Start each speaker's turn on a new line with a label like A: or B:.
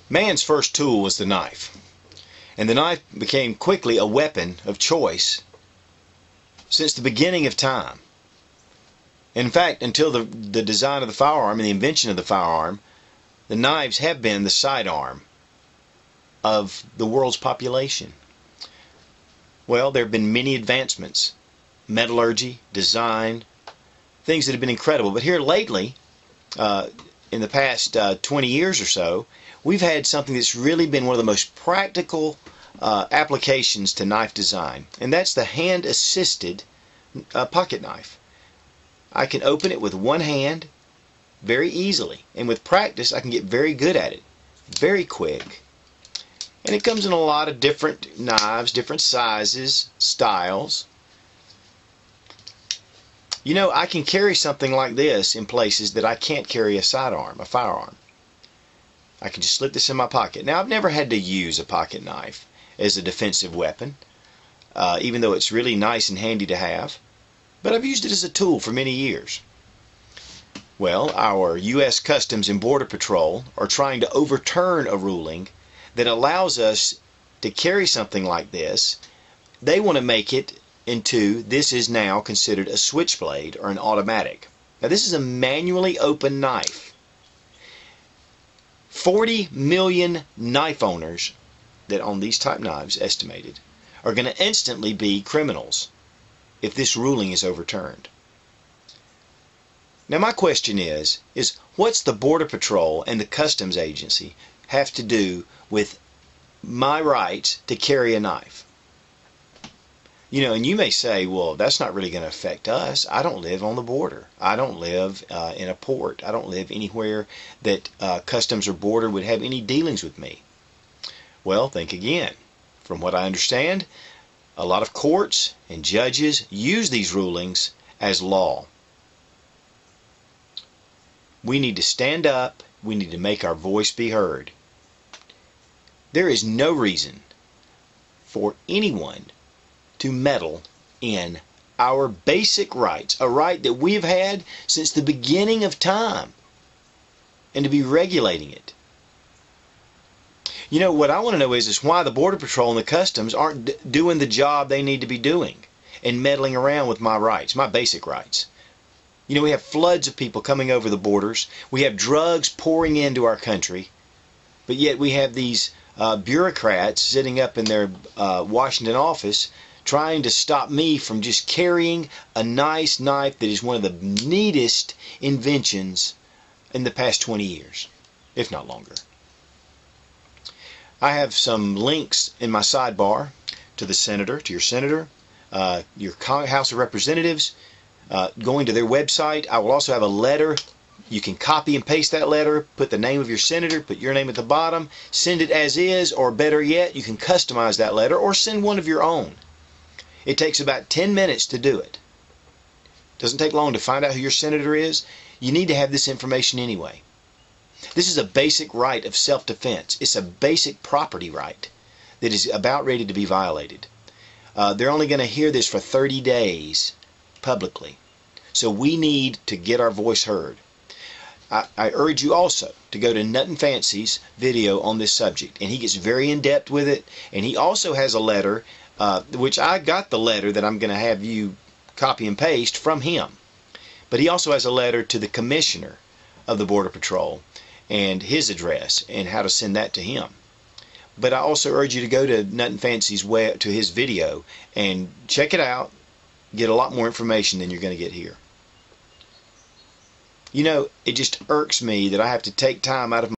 A: Man's first tool was the knife, and the knife became quickly a weapon of choice since the beginning of time. In fact, until the design of the firearm and the invention of the firearm, the knives have been the sidearm of the world's population. Well, there have been many advancements, metallurgy, design, things that have been incredible. But here lately, in the past 20 years or so, we've had something that's really been one of the most practical applications to knife design, and that's the hand-assisted pocket knife. I can open it with one hand very easily, and with practice I can get very good at it, very quick. And it comes in a lot of different knives, different sizes, styles. You know, I can carry something like this in places that I can't carry a sidearm, a firearm. I can just slip this in my pocket. Now, I've never had to use a pocket knife as a defensive weapon, even though it's really nice and handy to have. But I've used it as a tool for many years. Well, our U.S. Customs and Border Patrol are trying to overturn a ruling that allows us to carry something like this. They want to make it into, this is now considered a switchblade or an automatic. Now, this is a manually open knife. 40 million knife owners that own these type knives, estimated, are going to instantly be criminals if this ruling is overturned. Now, my question is what's the Border Patrol and the Customs Agency have to do with my rights to carry a knife? You know, and you may say, well, that's not really going to affect us. I don't live on the border. I don't live in a port. I don't live anywhere that Customs or Border would have any dealings with me. Well, think again. From what I understand, a lot of courts and judges use these rulings as law. We need to stand up. We need to make our voice be heard. There is no reason for anyone to meddle in our basic rights, a right that we've had since the beginning of time, and to be regulating it. You know, what I want to know is why the Border Patrol and the Customs aren't doing the job they need to be doing and meddling around with my rights, my basic rights. You know, we have floods of people coming over the borders. We have drugs pouring into our country, but yet we have these bureaucrats sitting up in their Washington office trying to stop me from just carrying a nice knife that is one of the neatest inventions in the past 20 years, if not longer. I have some links in my sidebar to the senator, to your senator, your House of Representatives, going to their website. I will also have a letter. You can copy and paste that letter, put the name of your senator, put your name at the bottom, send it as is, or better yet, you can customize that letter or send one of your own. It takes about 10 minutes to do it. It doesn't take long to find out who your senator is. You need to have this information anyway. This is a basic right of self-defense. It's a basic property right that is about ready to be violated. They're only going to hear this for 30 days publicly. So we need to get our voice heard. I urge you also to go to Nut & Fancy's video on this subject, and he gets very in-depth with it, and he also has a letter, which I got the letter that I'm going to have you copy and paste from him. But he also has a letter to the Commissioner of the Border Patrol and his address and how to send that to him. But I also urge you to go to Nut & Fancy's to his video and check it out, get a lot more information than you're going to get here. You know, it just irks me that I have to take time out of